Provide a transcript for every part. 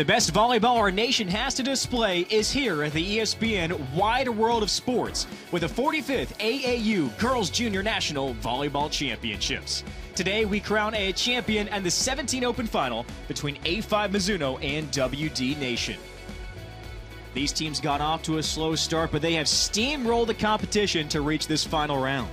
The best volleyball our nation has to display is here at the ESPN Wide World of Sports with the 45th AAU Girls Junior National Volleyball Championships. Today, we crown a champion and the 17 Open Final between A5 Mizuno and WD Nation. These teams got off to a slow start, but they have steamrolled the competition to reach this final round.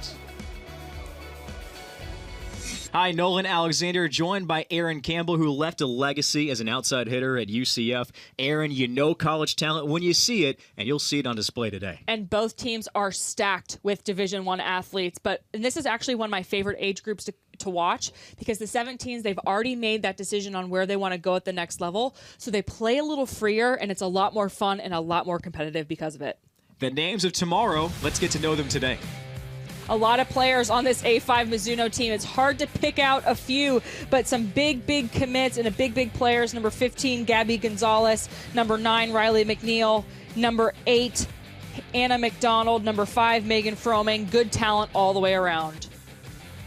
Hi, Nolan Alexander, joined by Aaron Campbell, who left a legacy as an outside hitter at UCF. Aaron, you know college talent when you see it, and you'll see it on display today. And both teams are stacked with Division I athletes, and this is actually one of my favorite age groups to watch, because the 17s, they've already made that decision on where they want to go at the next level, so they play a little freer, and it's a lot more fun and a lot more competitive because of it. The names of tomorrow, let's get to know them today. A lot of players on this A5 Mizuno team. It's hard to pick out a few, but some big commits and big players. Number 15, Gabby Gonzalez. Number 9, Riley McNeil. Number 8, Anna McDonald. Number 5, Megan Froming. Good talent all the way around.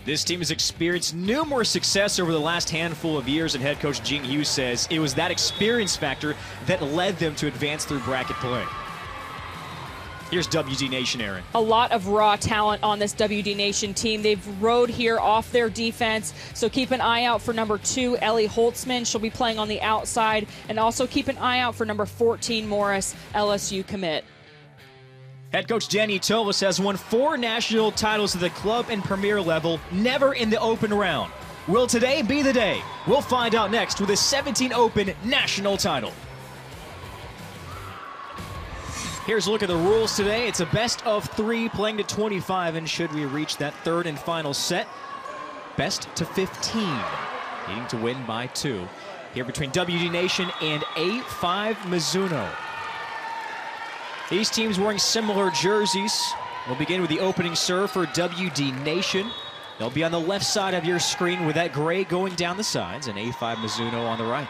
This team has experienced numerous success over the last handful of years, and head coach Gene Hughes says it was that experience factor that led them to advance through bracket play. Here's WD Nation, Aaron. A lot of raw talent on this WD Nation team. They've rode here off their defense, so keep an eye out for number 2, Ellie Holtzman. She'll be playing on the outside, and also keep an eye out for number 14, Morris, LSU commit. Head coach Jenny Tovis has won 4 national titles at the club and premier level, never in the open round. Will today be the day? We'll find out next with a 17 Open national title. Here's a look at the rules today. It's a best of 3 playing to 25, and should we reach that third and final set, best to 15, needing to win by 2. Here between WD Nation and A5 Mizuno. These teams wearing similar jerseys. We'll begin with the opening serve for WD Nation. They'll be on the left side of your screen with that gray going down the sides, and A5 Mizuno on the right.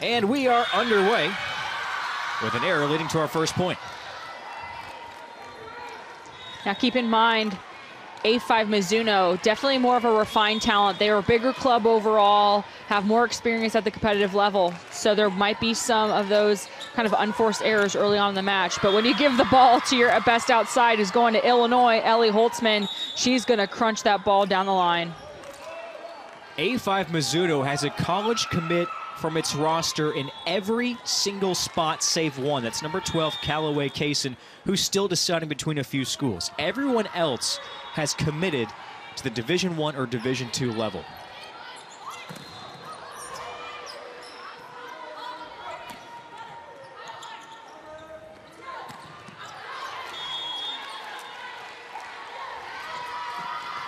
And we are underway with an error leading to our first point. Now keep in mind, A5 Mizuno, definitely more of a refined talent. They are a bigger club overall, have more experience at the competitive level. So there might be some of those kind of unforced errors early on in the match. But when you give the ball to your best outside, who's going to Illinois, Ellie Holtzman, she's going to crunch that ball down the line. A5 Mizuno has a college commit from its roster in every single spot save one. That's number 12, Callaway Kaysen, who's still deciding between a few schools. Everyone else has committed to the Division I or Division II level.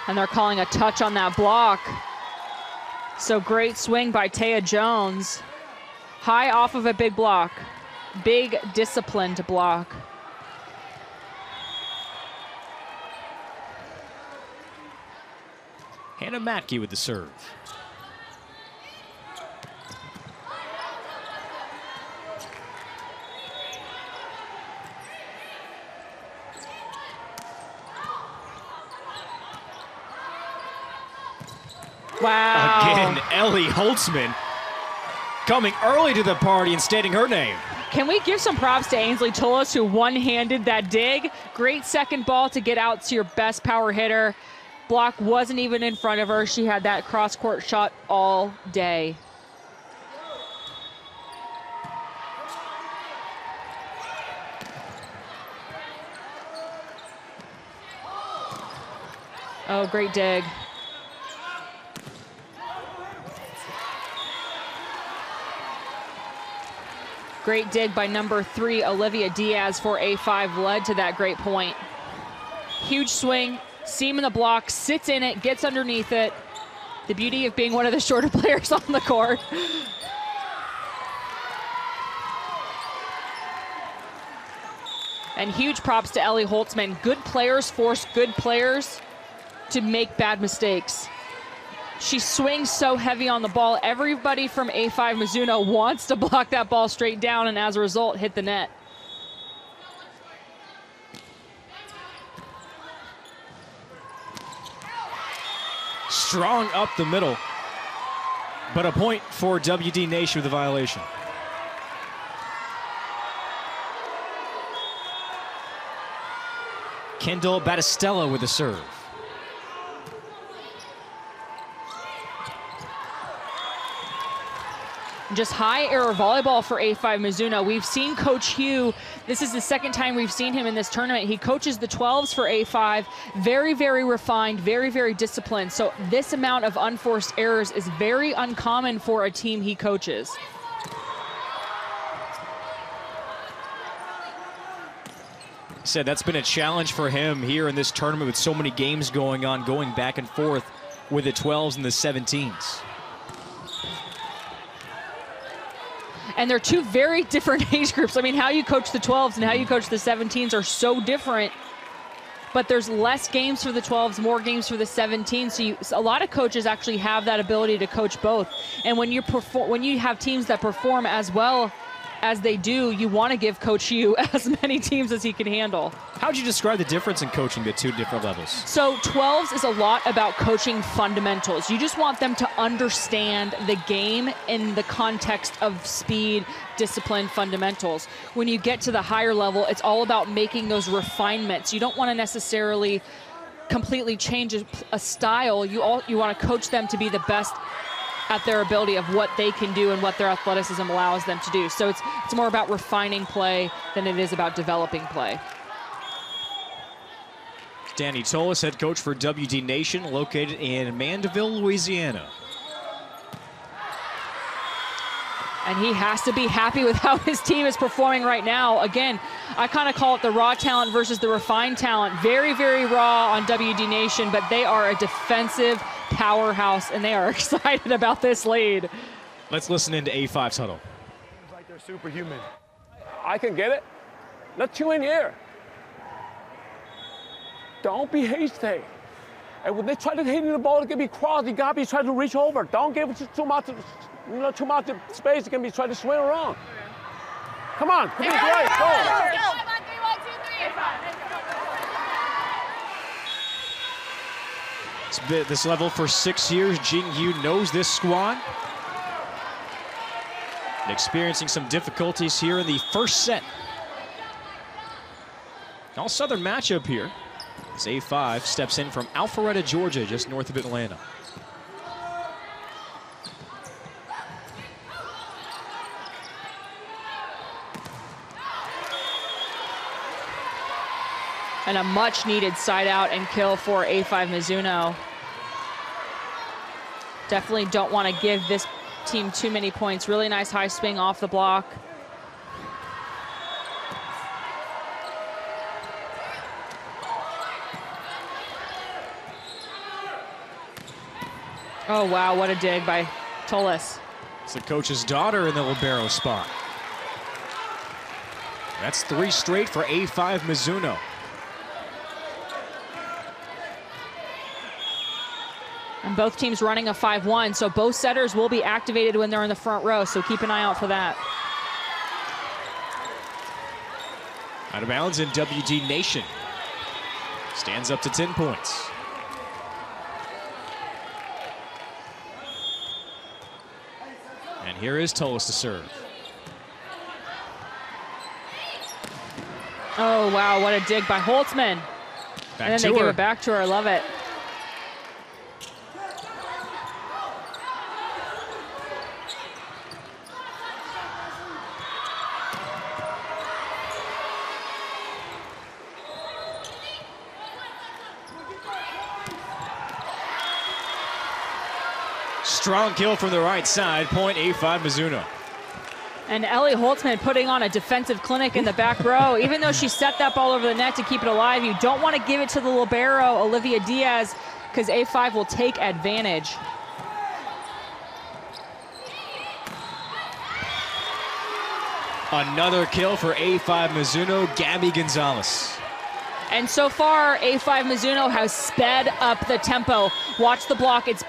And they're calling a touch on that block. So great swing by Taya Jones. High off of a big block. Big disciplined block. Hannah Matke with the serve. Wow. Again, Ellie Holtzman coming early to the party and stating her name. Can we give some props to Ainsley Tullis, who one-handed that dig? Great second ball to get out to your best power hitter. Block wasn't even in front of her. She had that cross-court shot all day. Oh, great dig. Great dig by number 3, Olivia Diaz for A5, led to that great point. Huge swing, seam in the block, sits in it, gets underneath it. The beauty of being one of the shorter players on the court. And huge props to Ellie Holtzman. Good players force good players to make bad mistakes. She swings so heavy on the ball. Everybody from A5 Mizuno wants to block that ball straight down, and as a result, hit the net. Strong up the middle. But a point for WD Nation with a violation. Kendall Battistella with a serve. Just high error volleyball for A5 Mizuno. We've seen Coach Hugh. This is the second time we've seen him in this tournament. He coaches the 12s for A5. Very, very refined, very, very disciplined. So this amount of unforced errors is very uncommon for a team he coaches. Said that's been a challenge for him here in this tournament with so many games going on, going back and forth with the 12s and the 17s. And they're two very different age groups. I mean, how you coach the 12s and how you coach the 17s are so different. But there's less games for the 12s, more games for the 17s. So a lot of coaches actually have that ability to coach both. And when you have teams that perform as well as they do, you want to give Coach Hugh as many teams as he can handle. How would you describe the difference in coaching the two different levels? So 12s is a lot about coaching fundamentals. You just want them to understand the game in the context of speed, discipline, fundamentals. When you get to the higher level, it's all about making those refinements. You don't want to necessarily completely change a style. You want to coach them to be the best at their ability of what they can do and what their athleticism allows them to do. So it's more about refining play than it is about developing play. Danny Tolis, head coach for WD Nation, located in Mandeville, Louisiana. And he has to be happy with how his team is performing right now. Again, I kind of call it the raw talent versus the refined talent. Very, very raw on WD Nation, but they are a defensive powerhouse, and they are excited about this lead. Let's listen into A5's huddle. Seems like they're superhuman. I can get it. Let you in here. Don't be hasty. And when they try to hit you the ball, it can be crossed. You gotta be trying to reach over. Don't give it too much, too much space. It can be trying to swing around. Come on, come on, right, go. It's been this level for 6 years. Jing Yu knows this squad. And experiencing some difficulties here in the first set. All Southern matchup here. As A5 steps in from Alpharetta, Georgia, just north of Atlanta. And a much needed side out and kill for A5 Mizuno. Definitely don't want to give this team too many points. Really nice high swing off the block. Oh, wow, what a dig by Tolis. It's the coach's daughter in the libero spot. That's 3 straight for A5 Mizuno. And both teams running a 5-1, so both setters will be activated when they're in the front row, so keep an eye out for that. Out of bounds in WD Nation. Stands up to 10 points. And here is Tolis to serve. Oh, wow, what a dig by Holtzman. And then they give it back to her, I love it. Strong kill from the right side, point A5 Mizuno. And Ellie Holtzman putting on a defensive clinic in the back row. Even though she set that ball over the net to keep it alive, you don't want to give it to the libero, Olivia Diaz, because A5 will take advantage. Another kill for A5 Mizuno, Gabby Gonzalez. And so far, A5 Mizuno has sped up the tempo. Watch the block. It's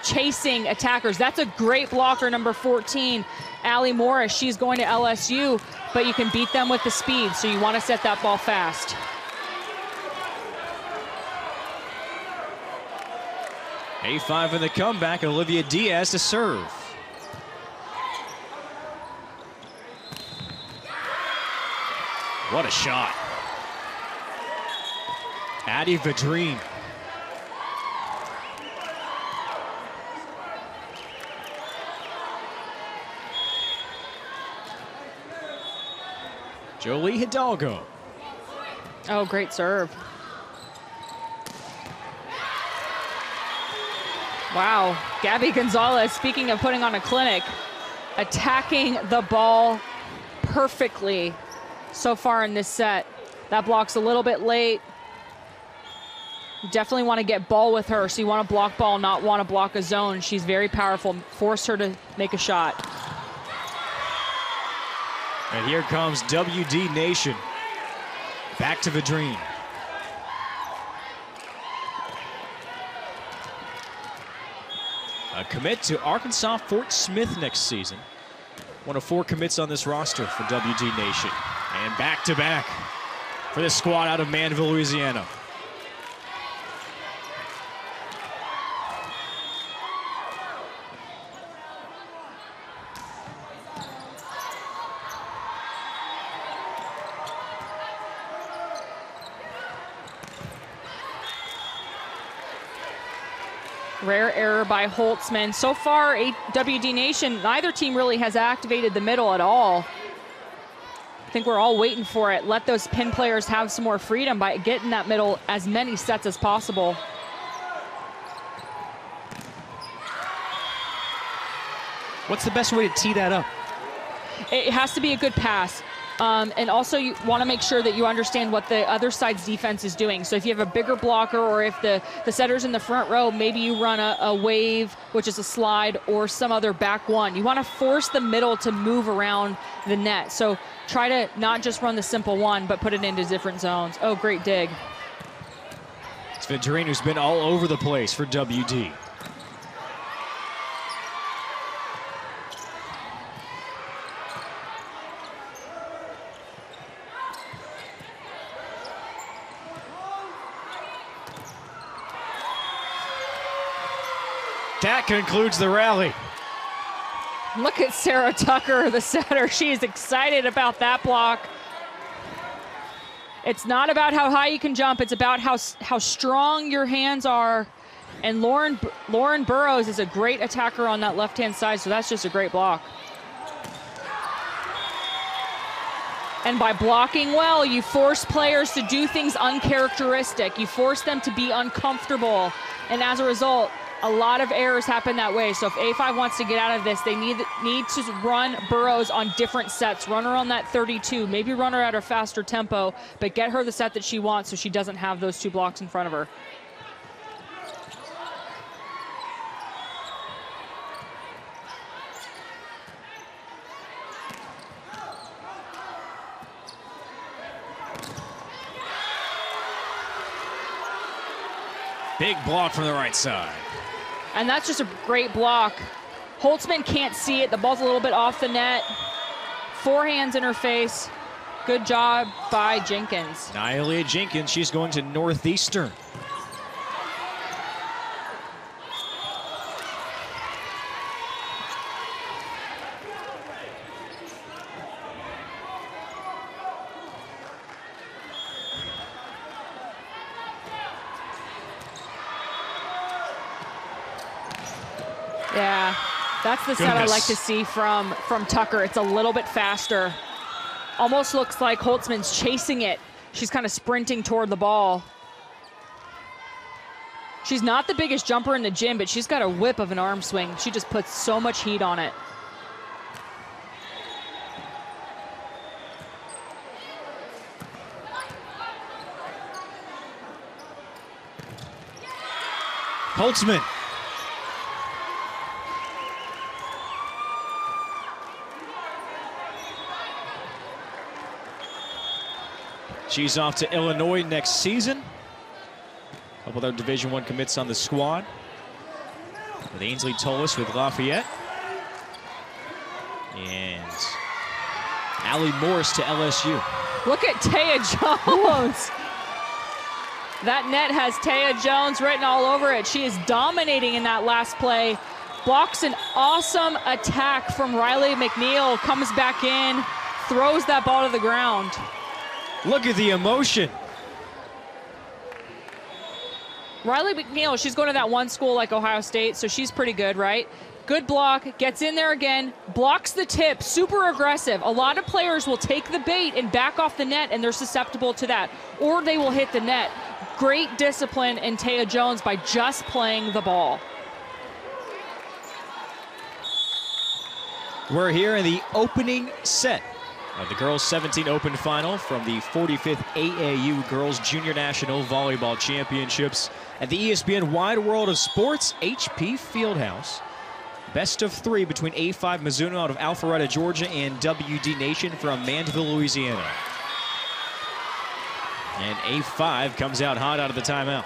chasing attackers. That's a great blocker, number 14, Allie Morris. She's going to LSU, but you can beat them with the speed, so you want to set that ball fast. A5 in the comeback, Olivia Diaz to serve. What a shot. Addie Vadrine. Jolie Hidalgo. Oh, great serve. Wow, Gabby Gonzalez, speaking of putting on a clinic, attacking the ball perfectly so far in this set. That block's a little bit late. You definitely want to get ball with her, so you want to block ball, not want to block a zone. She's very powerful. Force her to make a shot. And here comes WD Nation. Back to Vadrine. A commit to Arkansas Fort Smith next season. One of 4 commits on this roster for WD Nation. And back-to-back for this squad out of Manville, Louisiana. Rare error by Holtzman. So far, WD Nation, neither team really has activated the middle at all. I think we're all waiting for it. Let those pin players have some more freedom by getting that middle as many sets as possible. What's the best way to tee that up? It has to be a good pass. And also you want to make sure that you understand what the other side's defense is doing. So if you have a bigger blocker, or if the setter's in the front row, maybe you run a wave, which is a slide, or some other back one. You want to force the middle to move around the net. So try to not just run the simple one, but put it into different zones. Oh, great dig. It's Vadrine who's been all over the place for WD. That concludes the rally. Look at Sarah Tucker, the setter. She is excited about that block. It's not about how high you can jump. It's about how strong your hands are. And Lauren Burrows is a great attacker on that left-hand side, so that's just a great block. And by blocking well, you force players to do things uncharacteristic. You force them to be uncomfortable. And as a result, a lot of errors happen that way. So if A5 wants to get out of this, they need to run Burrows on different sets. Run her on that 32, maybe run her at a faster tempo, but get her the set that she wants so she doesn't have those 2 blocks in front of her. Big block from the right side. And that's just a great block. Holtzman can't see it. The ball's a little bit off the net. 4 hands in her face. Good job by Jenkins. Nylia Jenkins, she's going to Northeastern. Yeah, that's the set I like to see from Tucker. It's a little bit faster. Almost looks like Holtzman's chasing it. She's kind of sprinting toward the ball. She's not the biggest jumper in the gym, but she's got a whip of an arm swing. She just puts so much heat on it. Holtzman. She's off to Illinois next season. A couple of other Division I commits on the squad. With Ainsley Tullis with Lafayette. And Allie Morris to LSU. Look at Taya Jones. That net has Taya Jones written all over it. She is dominating in that last play. Blocks an awesome attack from Riley McNeil. Comes back in, throws that ball to the ground. Look at the emotion. Riley McNeil, she's going to that one school like Ohio State, so she's pretty good, right? Good block, gets in there again, blocks the tip, super aggressive. A lot of players will take the bait and back off the net, and they're susceptible to that. Or they will hit the net. Great discipline in Taya Jones by just playing the ball. We're here in the opening set of the Girls 17 Open Final from the 45th AAU Girls Junior National Volleyball Championships at the ESPN Wide World of Sports HP Fieldhouse. Best of three between A5 Mizuno out of Alpharetta, Georgia, and WD Nation from Mandeville, Louisiana. And A5 comes out hot out of the timeout.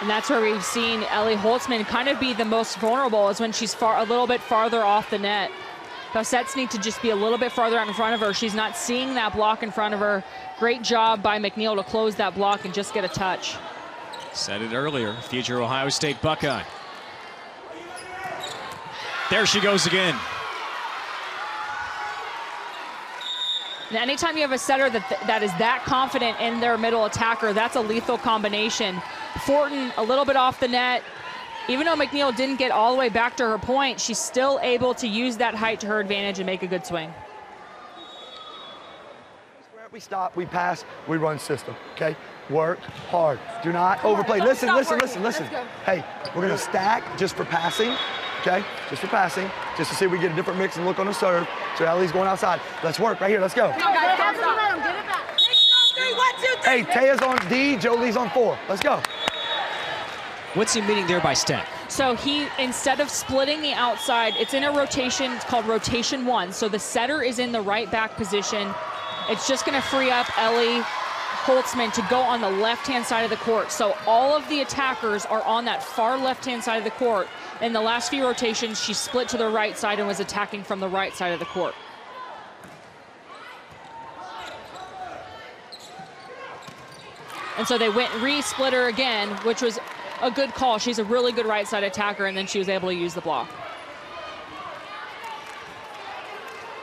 And that's where we've seen Ellie Holtzman kind of be the most vulnerable, is when she's a little bit farther off the net. The sets need to just be a little bit farther out in front of her. She's not seeing that block in front of her. Great job by McNeil to close that block and just get a touch. Said it earlier, future Ohio State Buckeye. There she goes again. And anytime you have a setter that is that confident in their middle attacker, that's a lethal combination. Fortin a little bit off the net. Even though McNeil didn't get all the way back to her point, she's still able to use that height to her advantage and make a good swing. We stop, we pass, we run system, okay? Work hard. Do not overplay. Listen. Hey, we're gonna stack just for passing, okay? Just for passing, just to see if we get a different mix and look on the serve. So Ellie's going outside. Let's work right here, let's go. Come on, guys, get it back. 3, 1, 2, 3. Hey, Taya's on D, Jolie's on 4. Let's go. What's he meaning there by stack? So he, instead of splitting the outside, it's in a rotation, it's called rotation 1. So the setter is in the right back position. It's just gonna free up Ellie Holtzman to go on the left-hand side of the court. So all of the attackers are on that far left-hand side of the court. In the last few rotations, she split to the right side and was attacking from the right side of the court. And so they went re-split her again, which was a good call. She's a really good right side attacker, and then she was able to use the block.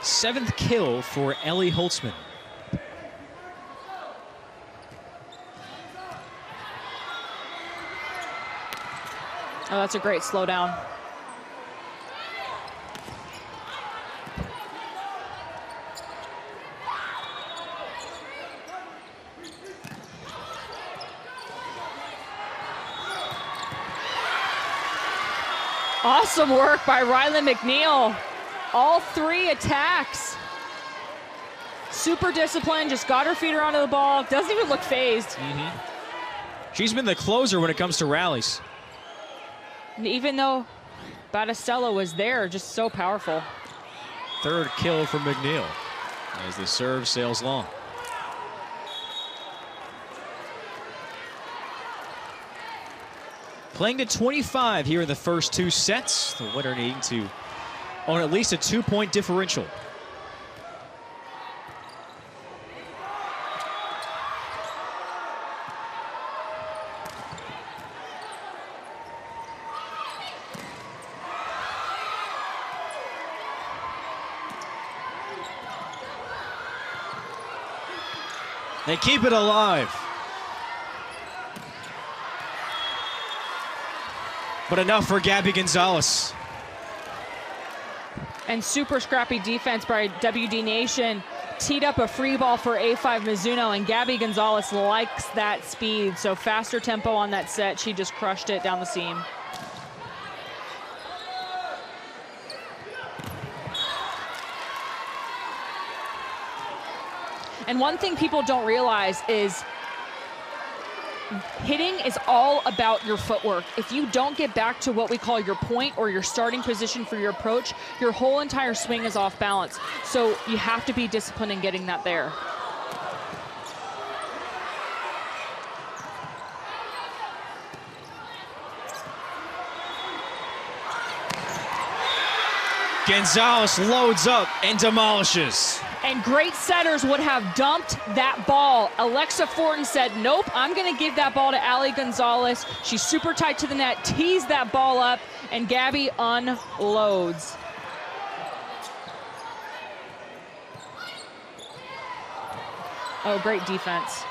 7th kill for Ellie Holtzman. Oh, that's a great slowdown. Awesome work by Riley McNeil. All 3 attacks. Super disciplined, just got her feet around the ball. Doesn't even look phased. She's been the closer when it comes to rallies. And even though Battistella was there, just so powerful. 3rd kill for McNeil as the serve sails long. Playing to 25 here in the first 2 sets. The winner needing to own at least a 2-point differential. They keep it alive. But enough for Gabby Gonzalez. And super scrappy defense by WD Nation. Teed up a free ball for A5 Mizuno, and Gabby Gonzalez likes that speed. So faster tempo on that set. She just crushed it down the seam. And one thing people don't realize is hitting is all about your footwork. If you don't get back to what we call your point or your starting position for your approach, your whole entire swing is off balance. So you have to be disciplined in getting that there. Gonzalez loads up and demolishes. And great setters would have dumped that ball. Alexa Fortin said, nope, I'm going to give that ball to Ali Gonzalez. She's super tight to the net, tees that ball up, and Gabby unloads. Oh, great defense.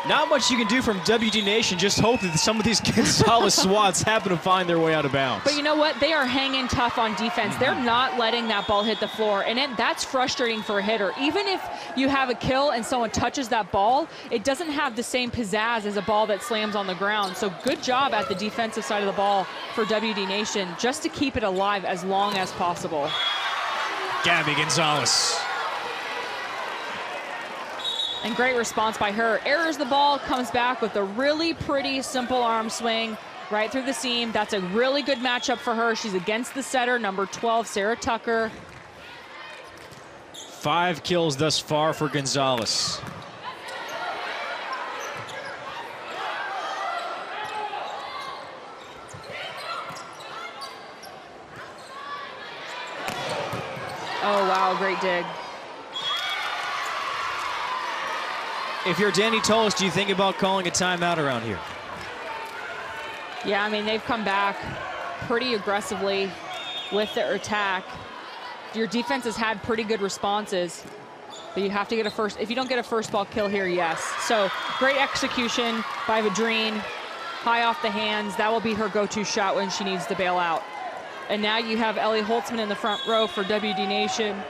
Not much you can do from WD Nation, just hope that some of these Gonzalez swats happen to find their way out of bounds. But you know what? They are hanging tough on defense. They're not letting that ball hit the floor, and that's frustrating for a hitter. Even if you have a kill and someone touches that ball, it doesn't have the same pizzazz as a ball that slams on the ground. So good job at the defensive side of the ball for WD Nation, just to keep it alive as long as possible. Gabby Gonzalez. And great response by her. Errors the ball, comes back with a really pretty, simple arm swing right through the seam. That's a really good matchup for her. She's against the setter, number 12, Sarah Tucker. 5 kills thus far for Gonzalez. Oh, wow, great dig. If you're Danny Toles, do you think about calling a timeout around here? Yeah, I mean, they've come back pretty aggressively with their attack. Your defense has had pretty good responses, but you have to get a first. If you don't get a first ball kill here, yes. So great execution by Vadrine, high off the hands. That will be her go-to shot when she needs to bail out. And now you have Ellie Holtzman in the front row for WD Nation.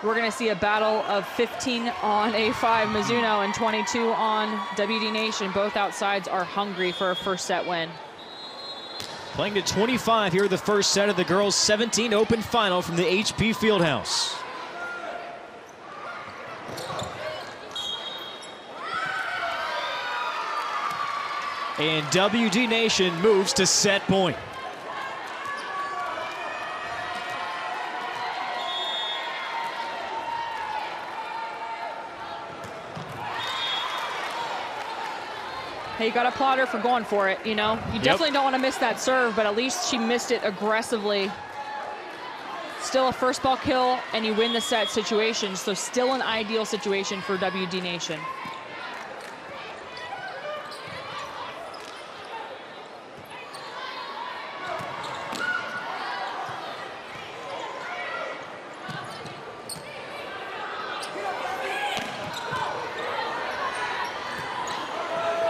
We're going to see a battle of 15 on A5 Mizuno and 22 on WD Nation. Both outsides are hungry for a first set win. Playing to 25 here, the first set of the girls' 17 Open final from the HP Fieldhouse. And WD Nation moves to set point. Hey, you got to applaud her for going for it, you know? You definitely don't want to miss that serve, but at least she missed it aggressively. Still a first ball kill, and you win the set situation, so still an ideal situation for WD Nation.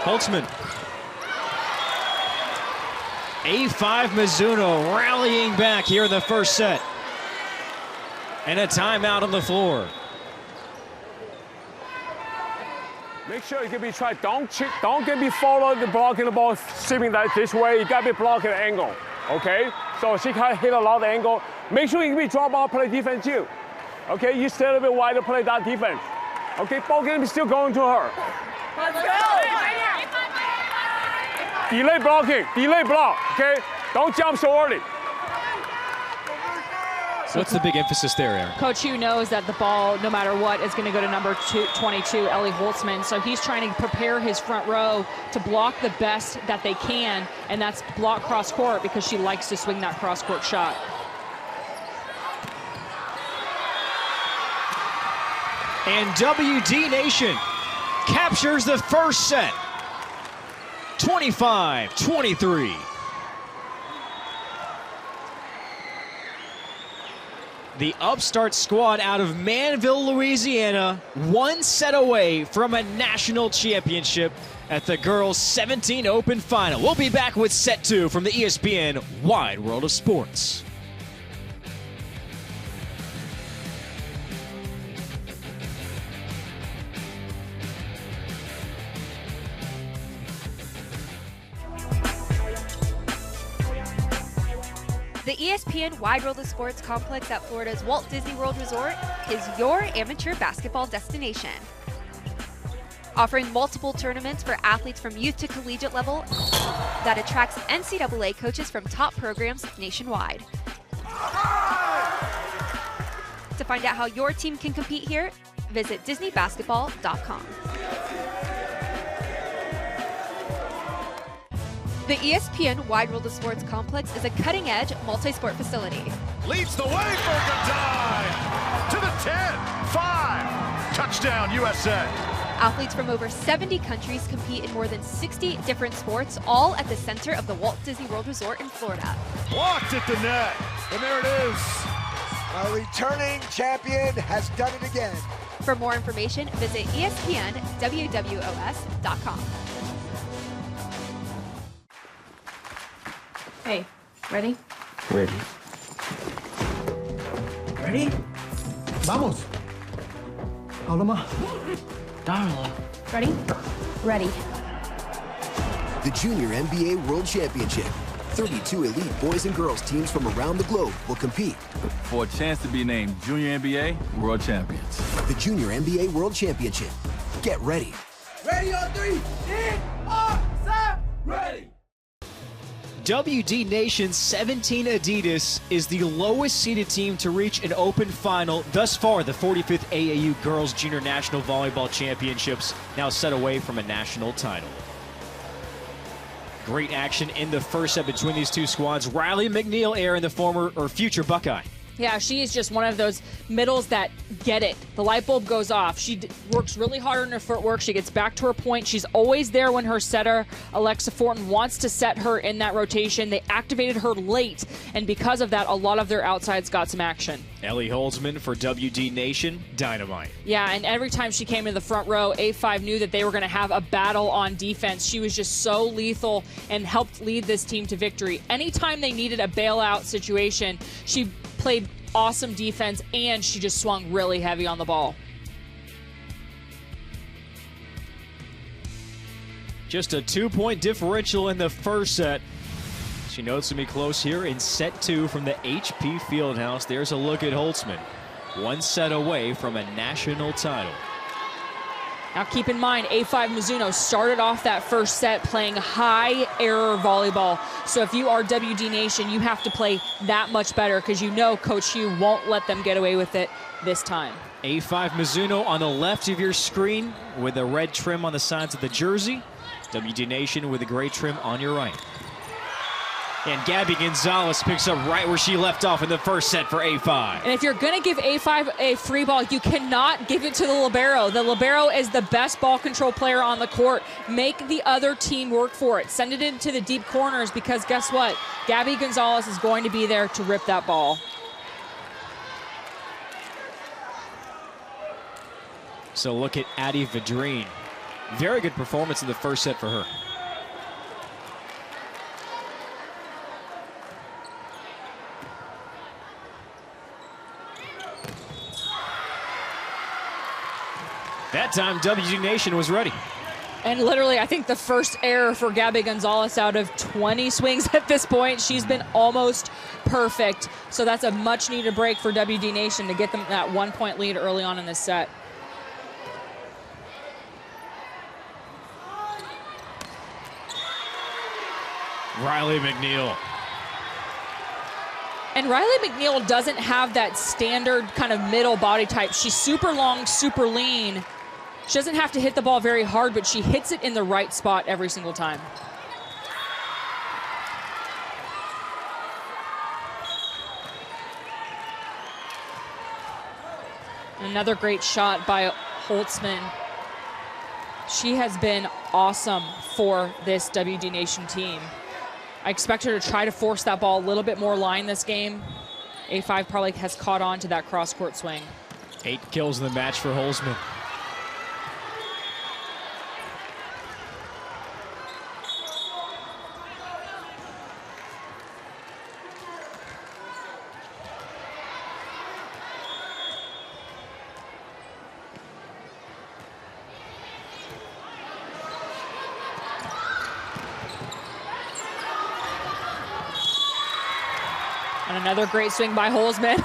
Holtzman. A5 Mizuno rallying back here in the first set. And a timeout on the floor. Make sure you can be tried. Don't get me followed the blocking the ball, shipping that this way. You got to be blocking the angle, okay? So she can't hit a lot of angle. Make sure you can be drop ball, play defense too. Okay, you stay a little bit wider, play that defense. Okay, ball game is still going to her. Let's go! Delay blocking, delay block, okay? Don't jump so early. So what's the big emphasis there, Aaron? Coach Hugh knows that the ball, no matter what, is going to go to number 22, Ellie Holtzman. So he's trying to prepare his front row to block the best that they can, and that's block cross court because she likes to swing that cross court shot. And WD Nation captures the first set. 25-23. The upstart squad out of Manville, Louisiana, one set away from a national championship at the girls' 17 Open final. We'll be back with set 2 from the ESPN Wide World of Sports. The ESPN Wide World of Sports complex at Florida's Walt Disney World Resort is your amateur basketball destination. Offering multiple tournaments for athletes from youth to collegiate level that attracts NCAA coaches from top programs nationwide. To find out how your team can compete here, visit DisneyBasketball.com. The ESPN Wide World of Sports complex is a cutting-edge multi-sport facility. Leads the way for Gonzalez to the 10-5. Touchdown, USA. Athletes from over 70 countries compete in more than 60 different sports, all at the center of the Walt Disney World Resort in Florida. Blocked at the net, and there it is. Our returning champion has done it again. For more information, visit ESPNWWOS.com. Hey, ready? Ready. Ready? Vamos. Habla más. Darla. Ready? Ready. The Junior NBA World Championship. 32 elite boys and girls teams from around the globe will compete for a chance to be named Junior NBA World Champions. The Junior NBA World Championship. Get ready. Ready on 3. In, on, set, ready. WD Nation's 17 Adidas is the lowest seeded team to reach an open final thus far. The 45th AAU Girls Junior National Volleyball Championships now set away from a national title. Great action in the first set between these two squads. Riley McNeil, Aaron, the former or future Buckeye. Yeah, she is just one of those middles that get it. The light bulb goes off. She works really hard on her footwork. She gets back to her point. She's always there when her setter, Alexa Fortin, wants to set her in that rotation. They activated her late, and because of that, a lot of their outsides got some action. Ellie Holzman for WD Nation, dynamite. Yeah, and every time she came in the front row, A5 knew that they were going to have a battle on defense. She was just so lethal and helped lead this team to victory. Anytime they needed a bailout situation, she played awesome defense, and she just swung really heavy on the ball. Just a 2-point differential in the first set. She knows it's going to be close here in set 2 from the HP Fieldhouse. There's a look at Holtzman. One set away from a national title. Now keep in mind, A5 Mizuno started off that first set playing high error volleyball. So if you are WD Nation, you have to play that much better because you know Coach Hugh won't let them get away with it this time. A5 Mizuno on the left of your screen with the red trim on the sides of the jersey. WD Nation with the gray trim on your right. And Gabby Gonzalez picks up right where she left off in the first set for A5. And if you're going to give A5 a free ball, you cannot give it to the libero. The libero is the best ball control player on the court. Make the other team work for it. Send it into the deep corners because guess what? Gabby Gonzalez is going to be there to rip that ball. So look at Addie Vadrine. Very good performance in the first set for her. That time, WG Nation was ready. And literally, I think the first error for Gabby Gonzalez out of 20 swings at this point. She's been almost perfect. So that's a much-needed break for WD Nation to get them that 1-point lead early on in this set. Riley McNeil. And Riley McNeil doesn't have that standard kind of middle body type. She's super long, super lean. She doesn't have to hit the ball very hard, but she hits it in the right spot every single time. Another great shot by Holtzman. She has been awesome for this WD Nation team. I expect her to try to force that ball a little bit more line this game. A5 probably has caught on to that cross-court swing. 8 kills in the match for Holzman. And another great swing by Holzman.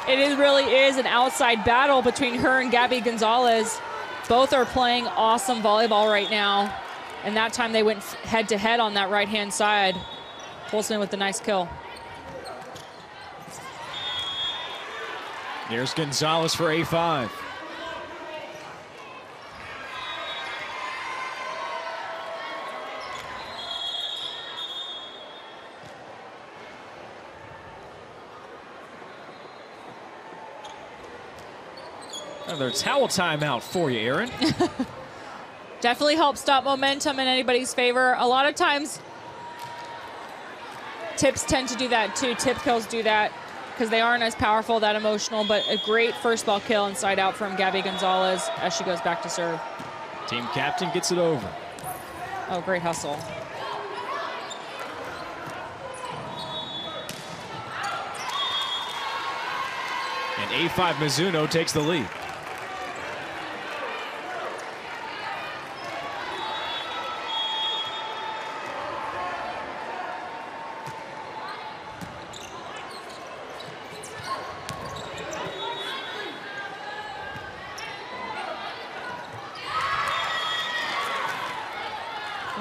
It really is an outside battle between her and Gabby Gonzalez. Both are playing awesome volleyball right now. And that time they went head-to-head on that right-hand side. Holzman with the nice kill. There's Gonzalez for A5. Another towel timeout for you, Aaron. Definitely helps stop momentum in anybody's favor. A lot of times, tips tend to do that too. Tip kills do that because they aren't as powerful, that emotional, but a great first ball kill inside out from Gabby Gonzalez as she goes back to serve. Team captain gets it over. Oh, great hustle. And A5 Mizuno takes the lead.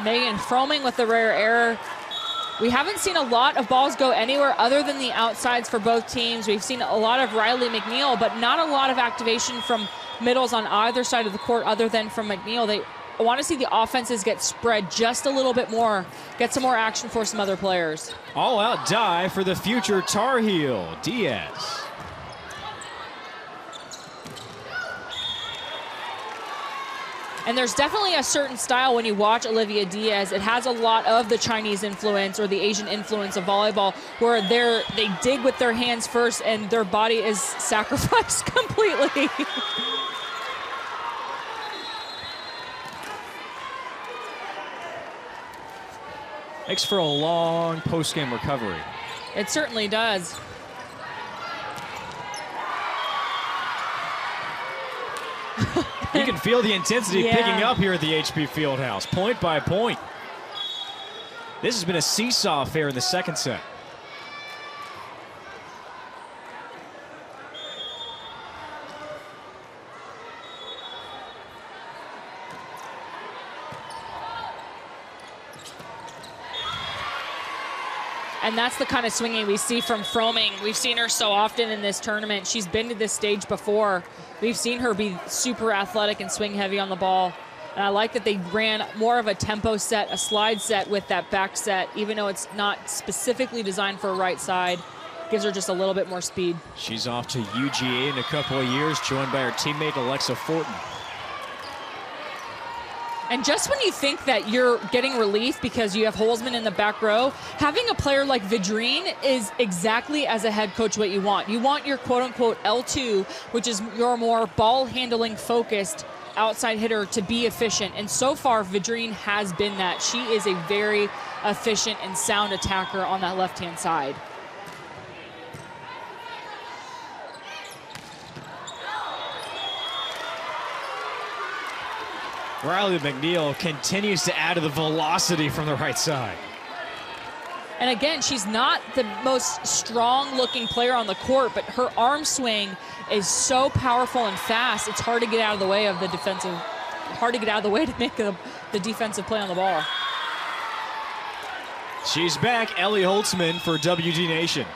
Megan Froming with the rare error. We haven't seen a lot of balls go anywhere other than the outsides for both teams. We've seen a lot of Riley McNeil, but not a lot of activation from middles on either side of the court other than from McNeil. They want to see the offenses get spread just a little bit more, get some more action for some other players. All out die for the future Tar Heel, Diaz. And there's definitely a certain style when you watch Olivia Diaz. It has a lot of the Chinese influence or the Asian influence of volleyball, where they dig with their hands first and their body is sacrificed completely. Makes for a long post-game recovery. It certainly does. You can feel the intensity Yeah. picking up here at the HP Fieldhouse, point by point. This has been a seesaw affair in the second set. And that's the kind of swinging we see from Froming. We've seen her so often in this tournament. She's been to this stage before. We've seen her be super athletic and swing heavy on the ball. And I like that they ran more of a tempo set, a slide set with that back set, even though it's not specifically designed for a right side. Gives her just a little bit more speed. She's off to UGA in a couple of years, joined by her teammate Alexa Fortin. And just when you think that you're getting relief because you have Holzman in the back row, having a player like Vidrine is exactly as a head coach what you want. You want your quote-unquote L2, which is your more ball-handling focused outside hitter, to be efficient. And so far, Vidrine has been that. She is a very efficient and sound attacker on that left-hand side. Riley McNeil continues to add to the velocity from the right side. And again, she's not the most strong-looking player on the court, but her arm swing is so powerful and fast, it's hard to get out of the way of the defensive, hard to get out of the way to make the defensive play on the ball. She's back, Ellie Holtzman for WD Nation.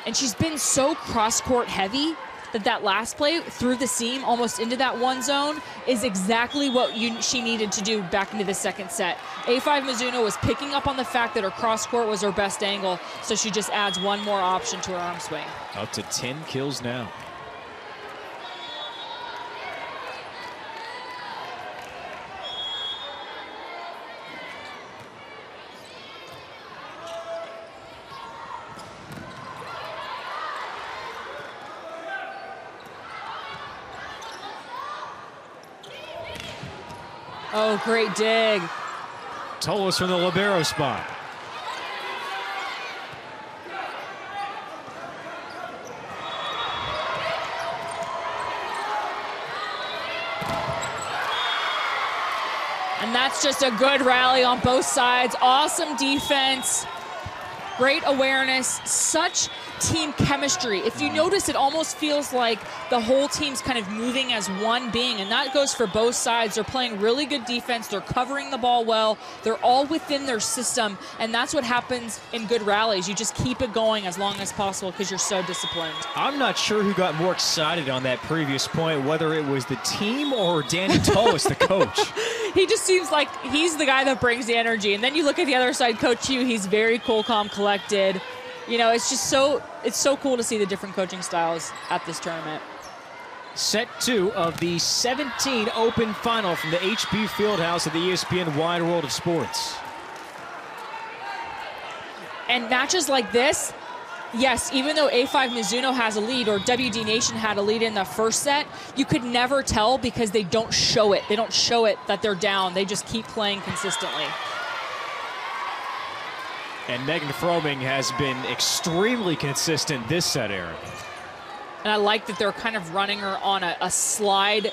And she's been so cross-court heavy that last play through the seam, almost into that one zone, is exactly what she needed to do back into the second set. A5 Mizuno was picking up on the fact that her cross-court was her best angle, so she just adds one more option to her arm swing. Up to 10 kills now. Oh, great dig. Tolos from the libero spot. And that's just a good rally on both sides. Awesome defense. Great awareness. Such team chemistry. If you notice, it almost feels like the whole team's kind of moving as one being, and that goes for both sides. They're playing really good defense. They're covering the ball well. They're all within their system, and that's what happens in good rallies. You just keep it going as long as possible because you're so disciplined. I'm not sure who got more excited on that previous point, whether it was the team or Danny Tolos, the coach. He just seems like he's the guy that brings the energy. And then you look at the other side, Coach Hugh, he's very cool, calm, collected. You know, it's just so cool to see the different coaching styles at this tournament. Set 2 of the 17 Open Final from the HP Fieldhouse of the ESPN Wide World of Sports. And matches like this, yes, even though A5 Mizuno has a lead or WD Nation had a lead in the first set, you could never tell because they don't show it. They don't show it that they're down. They just keep playing consistently. And Megan Fromming has been extremely consistent this set, Aaron. And I like that they're kind of running her on a slide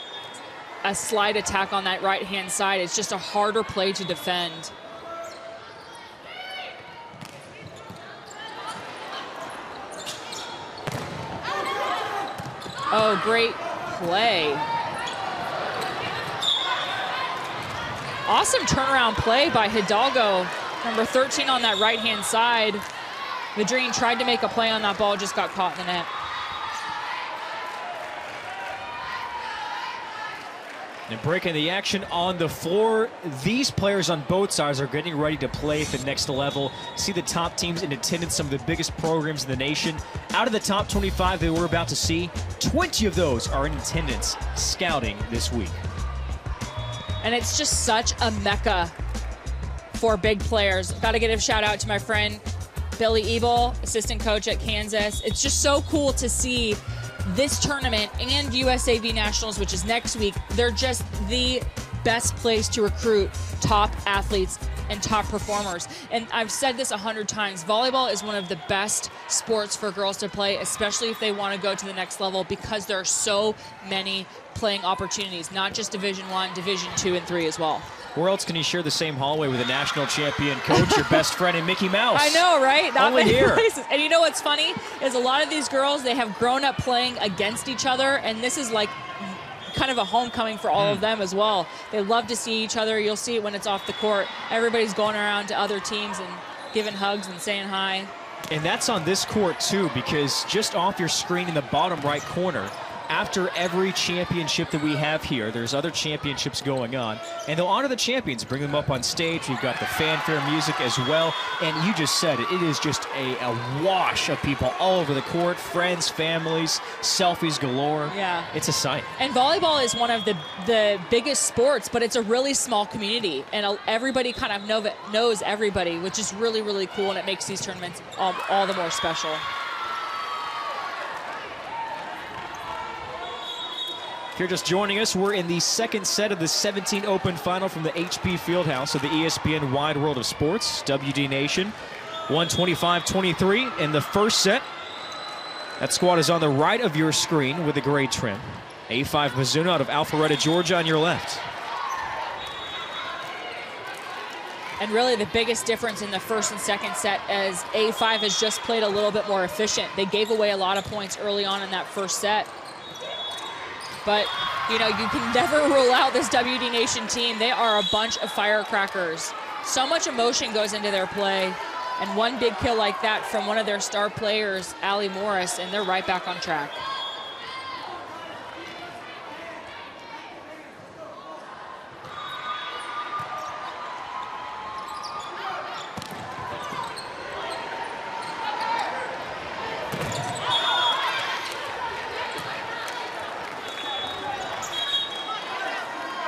attack on that right-hand side. It's just a harder play to defend. Oh, great play. Awesome turnaround play by Hidalgo. Number 13 on that right-hand side. Vidrine tried to make a play on that ball, just got caught in the net. And breaking the action on the floor, these players on both sides are getting ready to play at the next level. See the top teams in attendance, some of the biggest programs in the nation. Out of the top 25 that we're about to see, 20 of those are in attendance scouting this week. And it's just such a mecca for big players. Got to give a shout out to my friend Billy Ebel, assistant coach at Kansas. It's just so cool to see this tournament and USAV Nationals, which is next week. They're just the best place to recruit top athletes and top performers. And I've said this 100 times, volleyball is one of the best sports for girls to play, especially if they want to go to the next level, because there are so many playing opportunities, not just Division I, Division II, and III as well. Where else can you share the same hallway with a national champion coach, your best friend, and Mickey Mouse? I know, right? Not Only many here. places. And you know what's funny is a lot of these girls, they have grown up playing against each other, and this is like kind of a homecoming for all of them as well. They love to see each other. You'll see it when it's off the court. Everybody's going around to other teams and giving hugs and saying hi. And that's on this court too, because just off your screen in the bottom right corner, after every championship that we have here, there's other championships going on, and they'll honor the champions, bring them up on stage. We've got the fanfare music as well, and you just said it is just a wash of people all over the court, friends, families, selfies galore. Yeah. It's a sight. And volleyball is one of the biggest sports, but it's a really small community, and everybody kind of knows everybody, which is really, really cool, and it makes these tournaments all the more special. If you're just joining us, we're in the second set of the 17 Open Final from the HP Fieldhouse of the ESPN Wide World of Sports. WD Nation 125-23 in the first set. That squad is on the right of your screen with the gray trim. A5 Mizuno out of Alpharetta, Georgia on your left. And really the biggest difference in the first and second set is A5 has just played a little bit more efficient. They gave away a lot of points early on in that first set. But, you know, you can never rule out this WD Nation team. They are a bunch of firecrackers. So much emotion goes into their play. And one big kill like that from one of their star players, Allie Morris, and they're right back on track.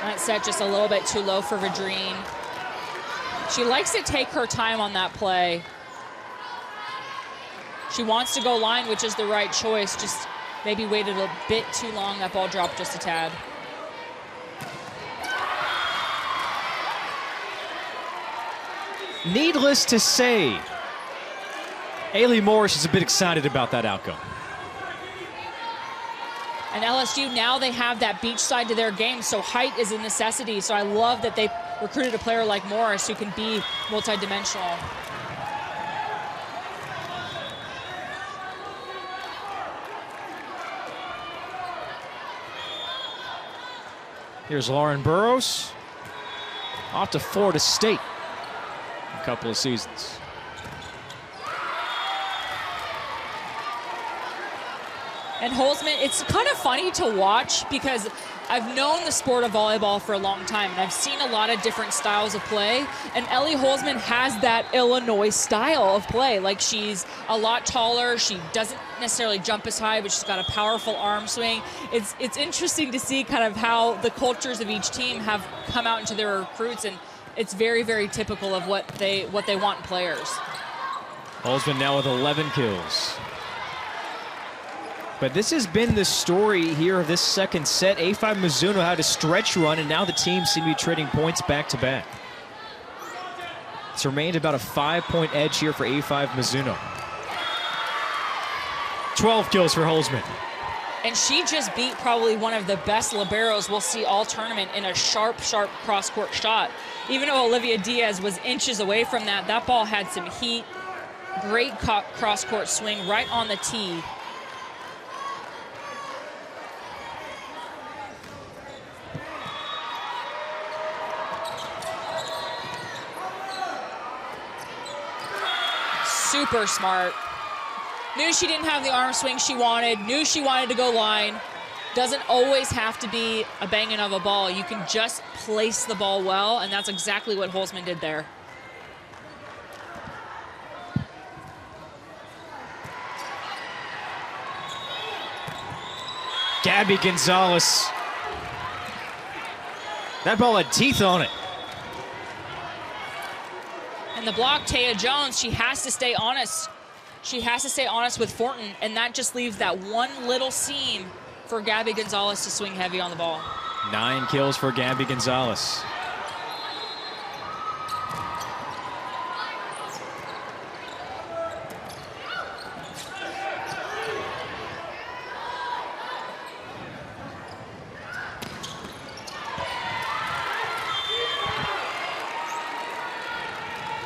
That set just a little bit too low for Vidrine. She likes to take her time on that play. She wants to go line, which is the right choice. Just maybe waited a bit too long. That ball dropped just a tad. Needless to say, Allie Morris is a bit excited about that outcome. And LSU, now they have that beach side to their game, so height is a necessity. So I love that they recruited a player like Morris who can be multidimensional. Here's Lauren Burrows, off to Florida State a couple of seasons. And Holzman, it's kind of funny to watch because I've known the sport of volleyball for a long time, and I've seen a lot of different styles of play, and Ellie Holzman has that Illinois style of play. Like, she's a lot taller, she doesn't necessarily jump as high, but she's got a powerful arm swing. It's interesting to see kind of how the cultures of each team have come out into their recruits, and it's very, very typical of what they want in players. Holzman now with 11 kills. But this has been the story here of this second set. A5 Mizuno had a stretch run, and now the teams seem to be trading points back-to-back. It's remained about a 5-point edge here for A5 Mizuno. 12 kills for Holzman. And she just beat probably one of the best liberos we'll see all tournament in a sharp, sharp cross-court shot. Even though Olivia Diaz was inches away from that, that ball had some heat. Great cross-court swing right on the tee. Super smart. Knew she didn't have the arm swing she wanted, knew she wanted to go line. Doesn't always have to be a banging of a ball. You can just place the ball well, and that's exactly what Holzman did there. Gabby Gonzalez. That ball had teeth on it. And the block, Taya Jones, she has to stay honest. She has to stay honest with Fortin, and that just leaves that one little seam for Gabby Gonzalez to swing heavy on the ball. 9 kills for Gabby Gonzalez.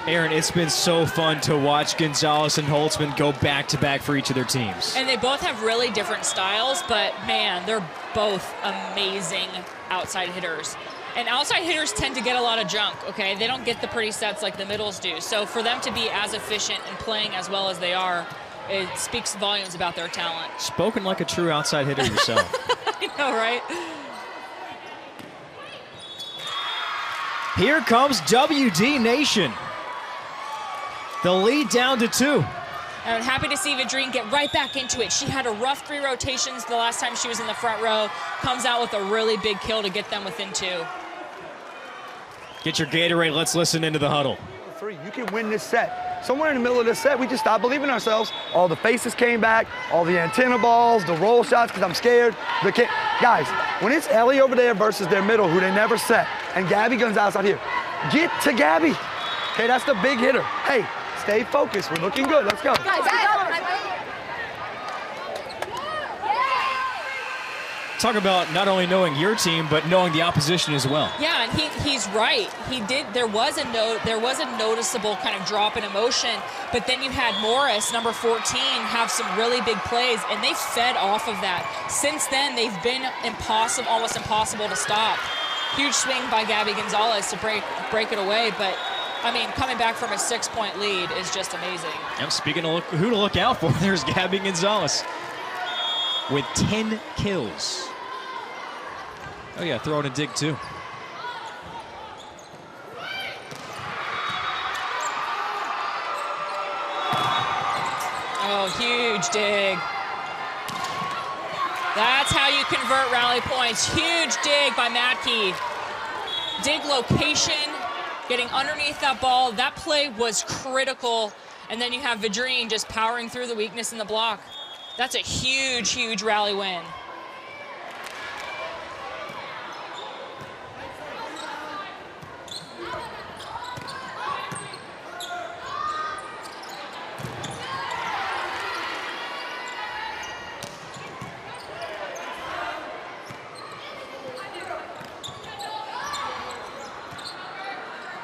Aaron, it's been so fun to watch Gonzalez and Holzman go back-to-back for each of their teams. And they both have really different styles, but man, they're both amazing outside hitters. And outside hitters tend to get a lot of junk, okay? They don't get the pretty sets like the middles do. So for them to be as efficient and playing as well as they are, it speaks volumes about their talent. Spoken like a true outside hitter yourself. I know, right? Here comes WD Nation. The lead down to 2. I'm happy to see Vidrine get right back into it. She had a rough 3 rotations the last time she was in the front row. Comes out with a really big kill to get them within 2. Get your Gatorade. Let's listen into the huddle. 3, you can win this set. Somewhere in the middle of this set, we just stopped believing in ourselves. All the faces came back, all the antenna balls, the roll shots, because I'm scared. Guys, when it's Ellie over there versus their middle, who they never set, and Gabby Gonzalez out here, get to Gabby. Okay, that's the big hitter. Hey, stay focused. We're looking good. Let's go. Talk about not only knowing your team, but knowing the opposition as well. Yeah, and he's right. He did. There was a noticeable kind of drop in emotion, but then you had Morris, number 14, have some really big plays, and they fed off of that. Since then, they've been almost impossible to stop. Huge swing by Gabby Gonzalez to break it away, but I mean, coming back from a 6-point lead is just amazing. I'm speaking of who to look out for. There's Gabby Gonzalez with 10 kills. Oh yeah, throw in a dig too. Oh, huge dig. That's how you convert rally points. Huge dig by Matkey. Dig location. Getting underneath that ball, that play was critical. And then you have Vidrine just powering through the weakness in the block. That's a huge, huge rally win.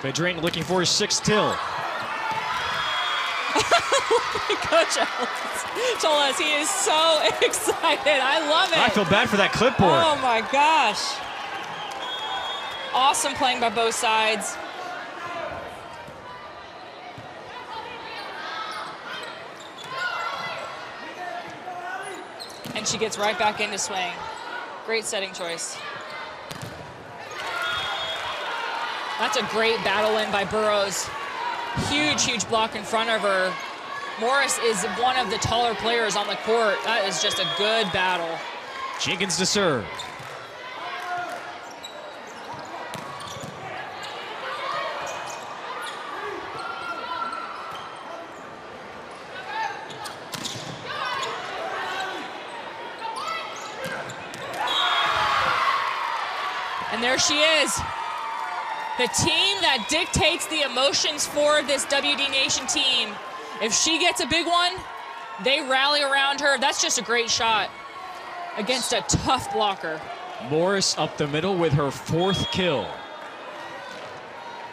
Vidrine looking for his 6th till. Coach told us he is so excited. I love it. I feel bad for that clipboard. Oh my gosh. Awesome playing by both sides. And she gets right back into swing. Great setting choice. That's a great battle win by Burroughs. Huge, huge block in front of her. Morris is one of the taller players on the court. That is just a good battle. Jenkins to serve. And there she is. The team that dictates the emotions for this WD Nation team. If she gets a big one, they rally around her. That's just a great shot against a tough blocker. Morris up the middle with her 4th kill.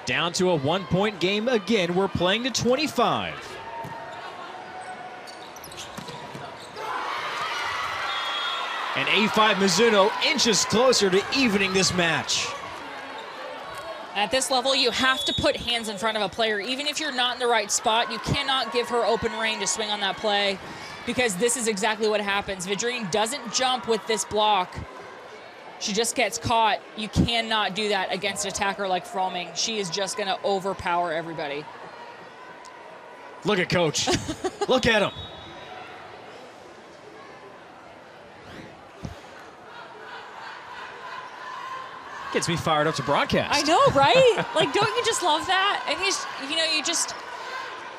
Down to a 1-point game again. We're playing to 25. And A5 Mizuno inches closer to evening this match. At this level, you have to put hands in front of a player. Even if you're not in the right spot, you cannot give her open rein to swing on that play, because this is exactly what happens. Vidrine doesn't jump with this block. She just gets caught. You cannot do that against an attacker like Fromming. She is just going to overpower everybody. Look at Coach. Look at him. Gets me fired up to broadcast. I know, right? Like, don't you just love that? And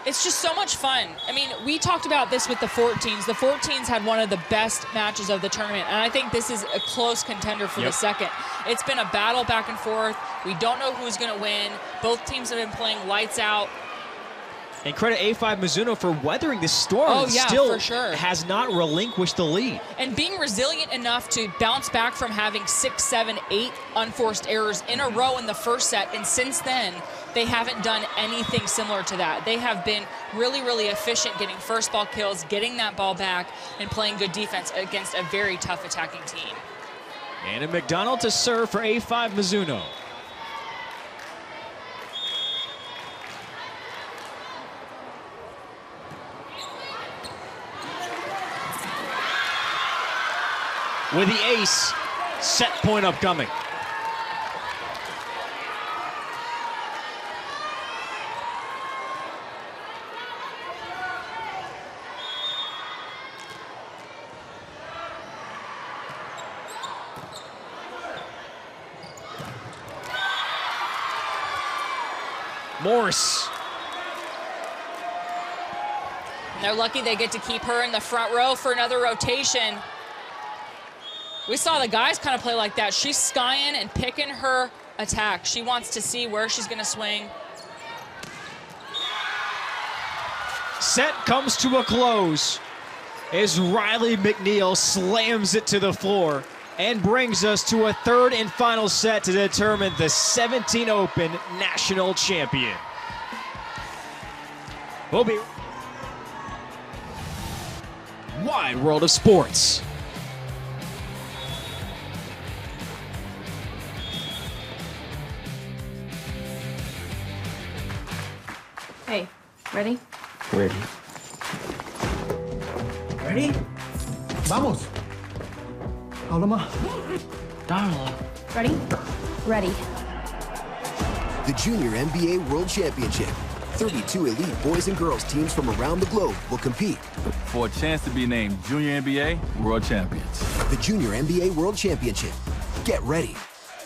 it's just so much fun. I mean, we talked about this with the 14s. The 14s had one of the best matches of the tournament, and I think this is a close contender for the second. It's been a battle back and forth. We don't know who's going to win. Both teams have been playing lights out. And credit A5 Mizuno for weathering this storm. Oh, yeah, Still for sure. has not relinquished the lead. And being resilient enough to bounce back from having 6, 7, 8 unforced errors in a row in the first set. And since then, they haven't done anything similar to that. They have been really, really efficient getting first ball kills, getting that ball back, and playing good defense against a very tough attacking team. Anna McDonald to serve for A5 Mizuno. With the ace, set point upcoming. Morse. And they're lucky they get to keep her in the front row for another rotation. We saw the guys kind of play like that. She's skying and picking her attack. She wants to see where she's going to swing. Set comes to a close as Riley McNeil slams it to the floor and brings us to a third and final set to determine the 17 Open national champion. We'll be Wide World of Sports. Hey, ready? Ready. Ready? Vamos. Habla más. Darla. Ready? Ready. The Junior NBA World Championship. 32 elite boys and girls teams from around the globe will compete for a chance to be named Junior NBA World Champions. The Junior NBA World Championship. Get ready.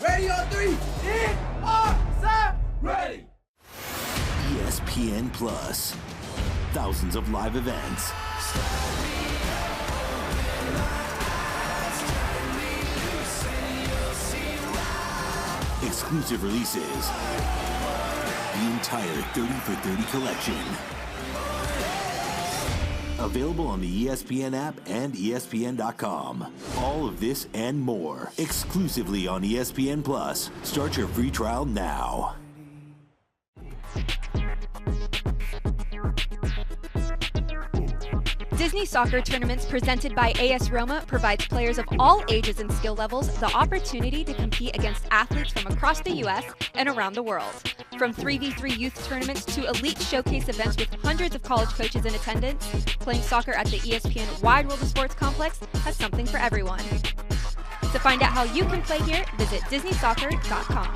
Ready on 3. In, on, set, ready. ESPN Plus. Thousands of live events. Exclusive releases. The entire 30 for 30 collection. Available on the ESPN app and ESPN.com. All of this and more exclusively on ESPN Plus. Start your free trial now. Disney Soccer tournaments presented by AS Roma provides players of all ages and skill levels the opportunity to compete against athletes from across the U.S. and around the world. From 3v3 youth tournaments to elite showcase events with hundreds of college coaches in attendance, playing soccer at the ESPN Wide World of Sports complex has something for everyone. To find out how you can play here, visit DisneySoccer.com.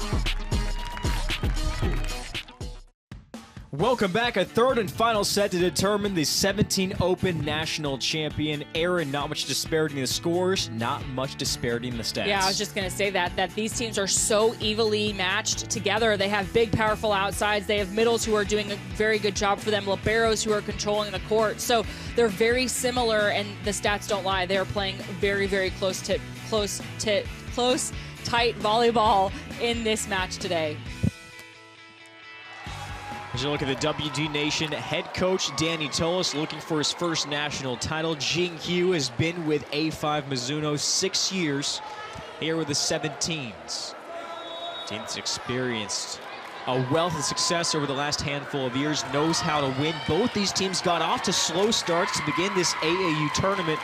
Welcome back. A third and final set to determine the 17 Open National Champion. Aaron, not much disparity in the scores, not much disparity in the stats. Yeah, I was just going to say that these teams are so evenly matched together. They have big, powerful outsides. They have middles who are doing a very good job for them, liberos who are controlling the court. So they're very similar, and the stats don't lie. They're playing very, very close, tight volleyball in this match today. As you look at the WD Nation, head coach Danny Tolis looking for his first national title. Jing Hugh has been with A5 Mizuno 6 years, here with the 17s. Team's experienced a wealth of success over the last handful of years, knows how to win. Both these teams got off to slow starts to begin this AAU tournament.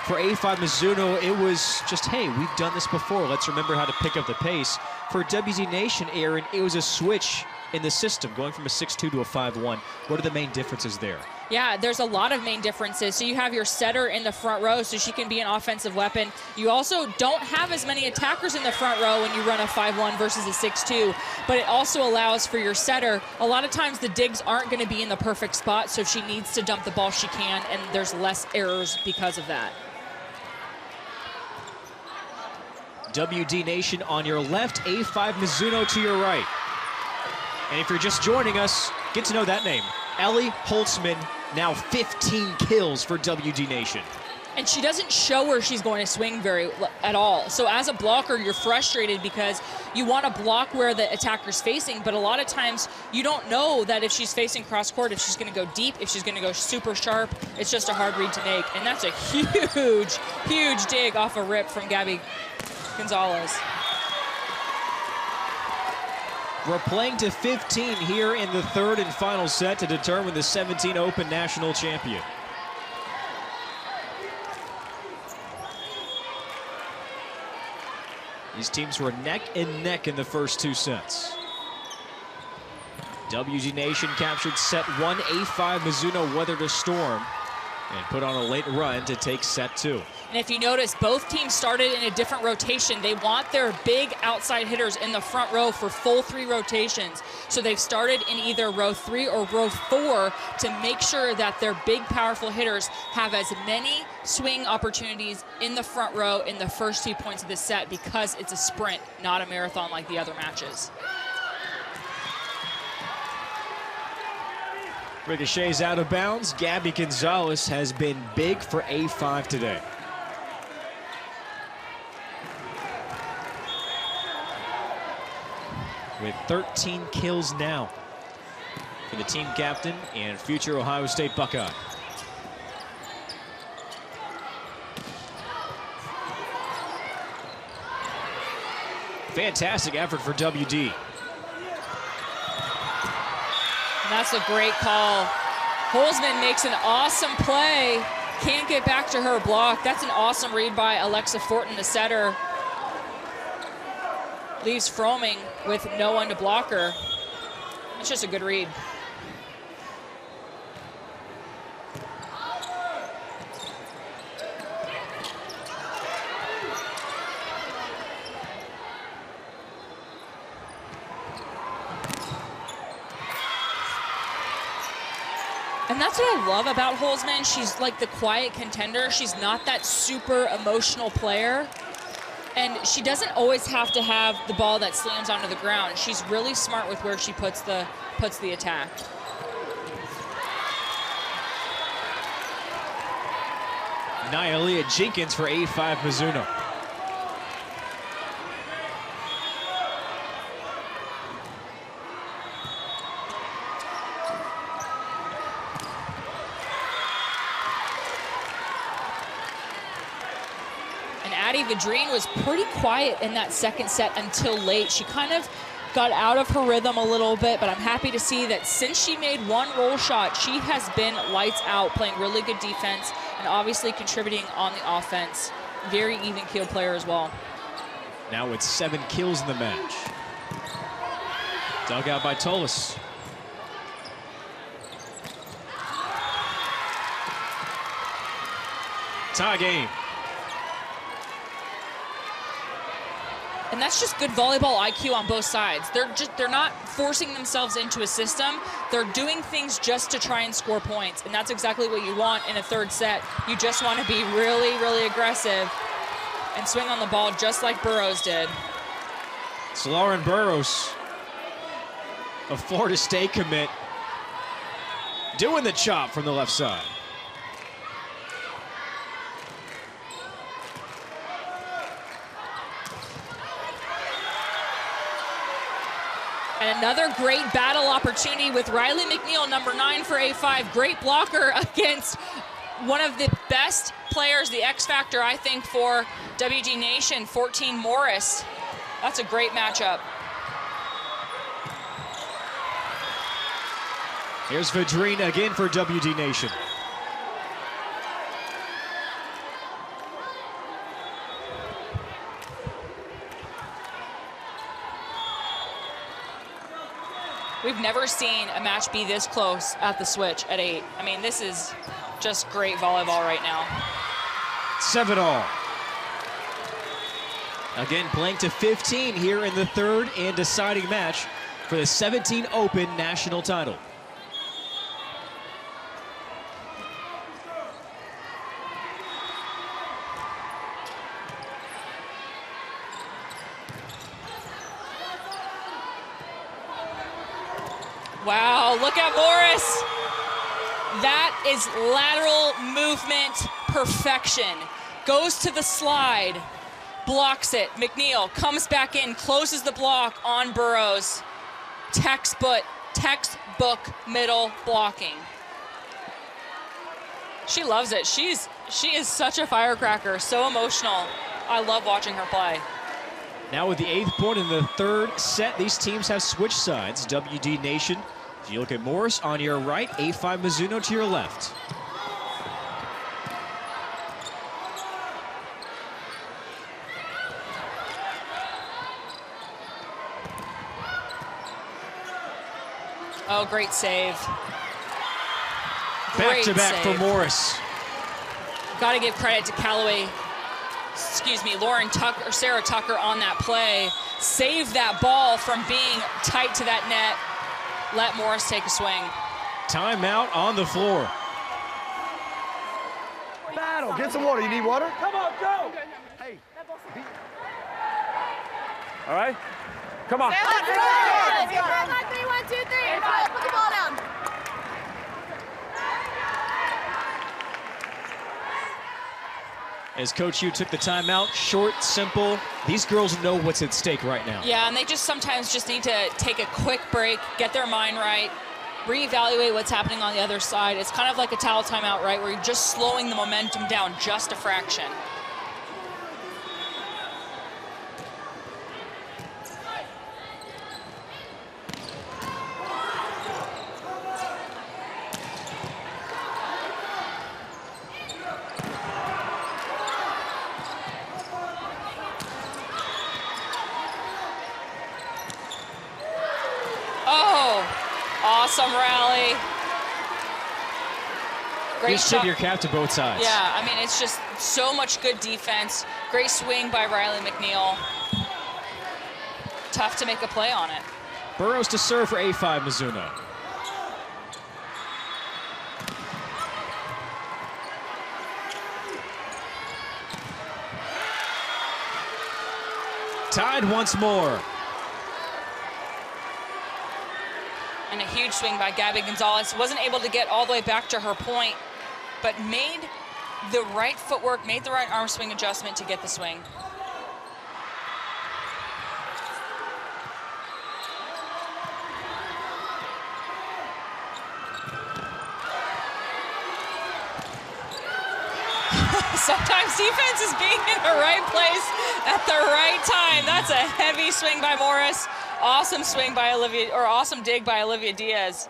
For A5 Mizuno, it was just, hey, we've done this before. Let's remember how to pick up the pace. For WD Nation, Aaron, it was a switch in the system, going from a 6-2 to a 5-1. What are the main differences there? Yeah, there's a lot of main differences. So you have your setter in the front row, so she can be an offensive weapon. You also don't have as many attackers in the front row when you run a 5-1 versus a 6-2, but it also allows for your setter. A lot of times the digs aren't going to be in the perfect spot, so if she needs to dump the ball, she can, and there's less errors because of that. WD Nation on your left, A5 Mizuno to your right. And if you're just joining us, get to know that name. Ellie Holtzman, now 15 kills for WD Nation. And she doesn't show where she's going to swing at all. So as a blocker, you're frustrated because you want to block where the attacker's facing, but a lot of times you don't know that if she's facing cross court, if she's going to go deep, if she's going to go super sharp. It's just a hard read to make. And that's a huge, huge dig off a rip from Gabby Gonzalez. We're playing to 15 here in the third and final set to determine the 17 Open National Champion. These teams were neck and neck in the first two sets. WG Nation captured set 1. A5 Mizuno weathered a storm and put on a late run to take set 2. And if you notice, both teams started in a different rotation. They want their big outside hitters in the front row for full 3 rotations. So they've started in either row 3 or row 4 to make sure that their big, powerful hitters have as many swing opportunities in the front row in the first 2 points of this set, because it's a sprint, not a marathon like the other matches. Ricochet's out of bounds. Gabby Gonzalez has been big for A5 today. With 13 kills now for the team captain and future Ohio State Buckeye. Fantastic effort for WD. That's a great call. Holzman makes an awesome play. Can't get back to her block. That's an awesome read by Alexa Fortin, the setter. Leaves Froming with no one to block her. It's just a good read. And that's what I love about Holzman. She's like the quiet contender. She's not that super emotional player. And she doesn't always have to have the ball that slams onto the ground. She's really smart with where she puts the attack. Nyaleah Jenkins for A5 Mizuno. Addie Vidrine was pretty quiet in that second set until late. She kind of got out of her rhythm a little bit, but I'm happy to see that since she made one roll shot, she has been lights out, playing really good defense and obviously contributing on the offense. Very even-keeled player as well. Now with 7 kills in the match. Dug out by Tolis. Tie game. And that's just good volleyball IQ on both sides. They're not forcing themselves into a system. They're doing things just to try and score points. And that's exactly what you want in a third set. You just want to be really, really aggressive and swing on the ball just like Burroughs did. It's Lauren Burroughs, a Florida State commit, doing the chop from the left side. And another great battle opportunity with Riley McNeil, number 9 for A5. Great blocker against one of the best players, the X factor, I think, for WD Nation, 14 Morris. That's a great matchup. Here's Vadrina again for WD Nation. We've never seen a match be this close at the switch at 8. I mean, this is just great volleyball right now. 7-all. Again, playing to 15 here in the third and deciding match for the 17 Open national title. Wow, look at Morris. That is lateral movement perfection. Goes to the slide, blocks it. McNeil comes back in, closes the block on Burroughs. Textbook middle blocking. She loves it. She is such a firecracker, so emotional. I love watching her play. Now with the 8th point in the third set, these teams have switched sides. WD Nation, if you look at Morris on your right, A5 Mizuno to your left. Oh, great save. Back-to-back for Morris. Got to give credit to Callaway. Lauren Tucker, or Sarah Tucker on that play. Saved that ball from being tight to that net. Let Morris take a swing. Timeout on the floor. Battle, get some water. You need water? Come on, go! Hey. All right? Come on. Stay on. 3, 1, 2, 3. Put the ball down. As Coach Yu took the timeout, short, simple. These girls know what's at stake right now. Yeah, and they just sometimes just need to take a quick break, get their mind right, reevaluate what's happening on the other side. It's kind of like a towel timeout, right, where you're just slowing the momentum down just a fraction. Awesome rally. Great tip your cap to both sides. Yeah, I mean, it's just so much good defense. Great swing by Riley McNeil. Tough to make a play on it. Burroughs to serve for A5 Mizuno. Tied once more. And a huge swing by Gabby Gonzalez. Wasn't able to get all the way back to her point, but made the right footwork, made the right arm swing adjustment to get the swing. Sometimes defense is being in the right place at the right time. That's a heavy swing by Morris. Awesome swing by Olivia, or awesome dig by Olivia Diaz.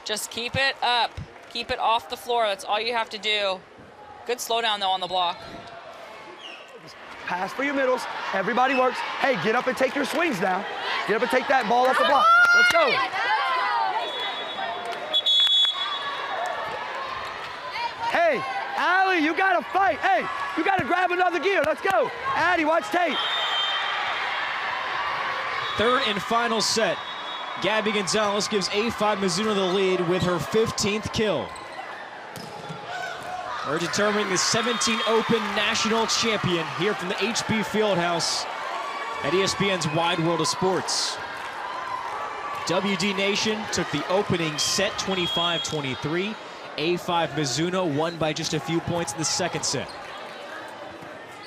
Just keep it up. Keep it off the floor. That's all you have to do. Good slowdown, though, on the block. Pass for your middles. Everybody works. Hey, get up and take your swings now. Get up and take that ball off the block. Let's go. Hey, Allie, you got to fight. Hey, you got to grab another gear. Let's go. Addie, watch tape. Third and final set. Gabby Gonzalez gives A5 Mizuno the lead with her 15th kill. We're determining the 17 Open National Champion here from the HB Fieldhouse at ESPN's Wide World of Sports. WD Nation took the opening set 25-23. A5 Mizuno won by just a few points in the second set.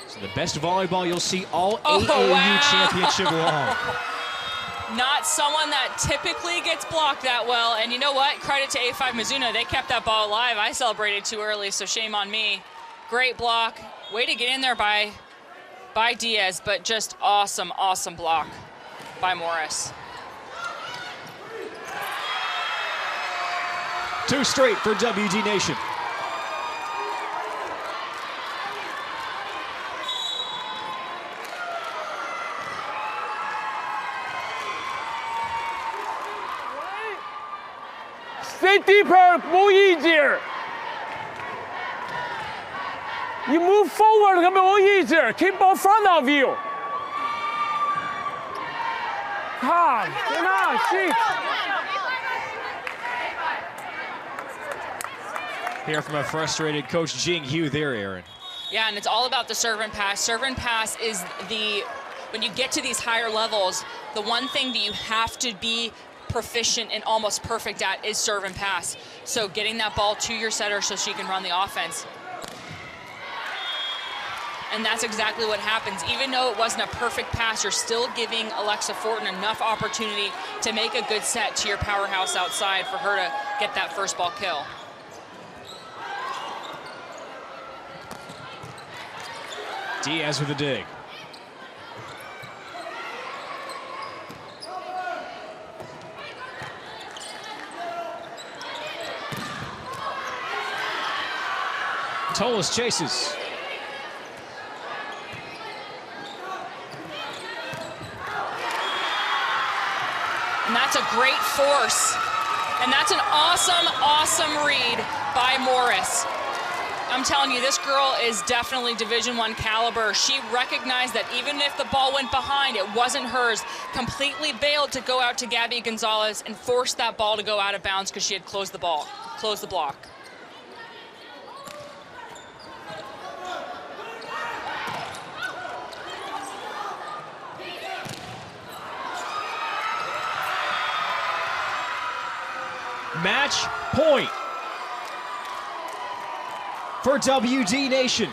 So the best volleyball you'll see all AAU championship long. Not someone that typically gets blocked that well. And you know what? Credit to A5 Mizuno. They kept that ball alive. I celebrated too early, so shame on me. Great block. Way to get in there by Diaz, but just awesome, awesome block by Morris. 2 straight for WD Nation. Stay deeper, more easier. You move forward, come more easier. Keep in front of you. Come on, shoot. Hear from a frustrated Coach Jing Hugh there, Aaron. Yeah, and it's all about the serve and pass. Serve and pass is when you get to these higher levels, the one thing that you have to be proficient and almost perfect at is serve and pass. So getting that ball to your setter so she can run the offense. And that's exactly what happens. Even though it wasn't a perfect pass, you're still giving Alexa Fortin enough opportunity to make a good set to your powerhouse outside for her to get that first ball kill. Diaz with a dig. Tolis chases. And that's a great force. And that's an awesome, awesome read by Morris. I'm telling you, this girl is definitely Division I caliber. She recognized that even if the ball went behind, it wasn't hers. Completely bailed to go out to Gabby Gonzalez and forced that ball to go out of bounds because she had closed the block. Match point for WD Nation.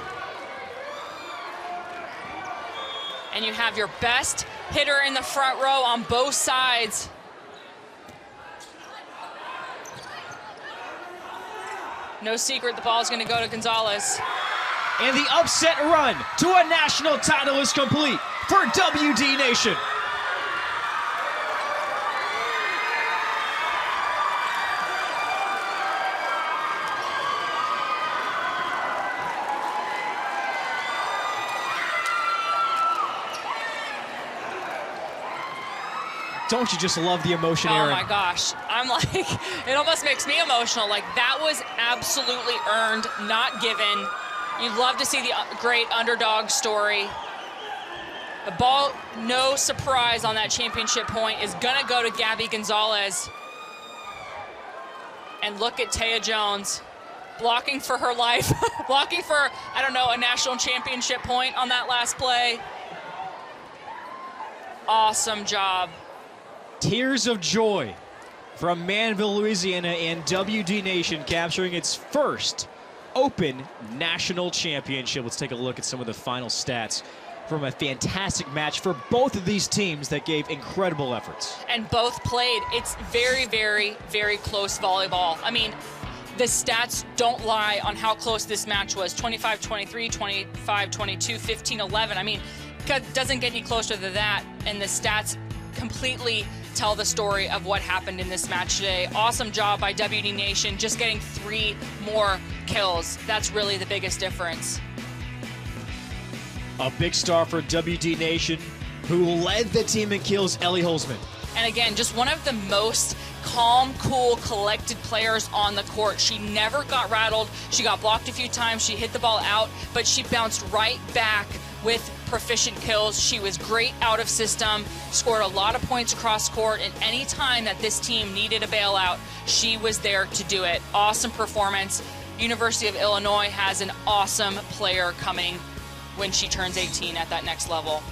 And you have your best hitter in the front row on both sides. No secret, the ball is going to go to Gonzalez. And the upset run to a national title is complete for WD Nation. Don't you just love the emotion, Aaron? Oh my gosh, I'm like, it almost makes me emotional. Like, that was absolutely earned, not given. You'd love to see the great underdog story. The ball, no surprise on that championship point, is gonna go to Gabby Gonzalez. And look at Taya Jones, blocking for her life, blocking for, I don't know, a national championship point on that last play. Awesome job. Tears of joy from Manville, Louisiana, and WD Nation capturing its first Open National Championship. Let's take a look at some of the final stats from a fantastic match for both of these teams that gave incredible efforts. And both played. It's very, very, very close volleyball. I mean, the stats don't lie on how close this match was. 25-23, 25-22, 15-11. I mean, doesn't get any closer than that, and the stats completely tell the story of what happened in this match today. Awesome job by WD Nation, just getting 3 more kills. That's really the biggest difference. A big star for WD Nation, who led the team in kills, Ellie Holzman. And again, just one of the most calm, cool, collected players on the court. She never got rattled. She got blocked a few times. She hit the ball out, but she bounced right back with proficient kills. She was great out of system, scored a lot of points across court, and any time that this team needed a bailout, she was there to do it. Awesome performance. University of Illinois has an awesome player coming when she turns 18 at that next level.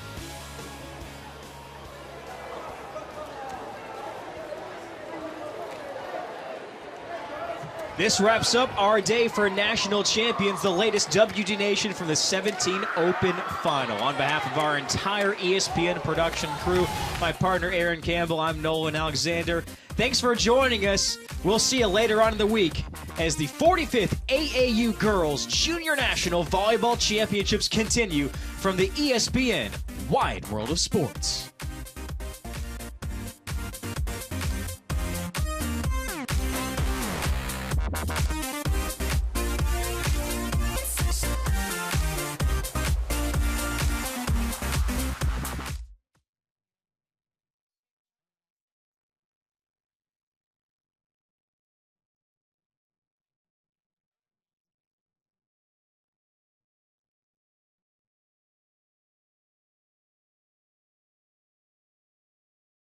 This wraps up our day for national champions, the latest WD Nation from the 17 Open Final. On behalf of our entire ESPN production crew, my partner Aaron Campbell, I'm Nolan Alexander. Thanks for joining us. We'll see you later on in the week as the 45th AAU Girls Junior National Volleyball Championships continue from the ESPN Wide World of Sports.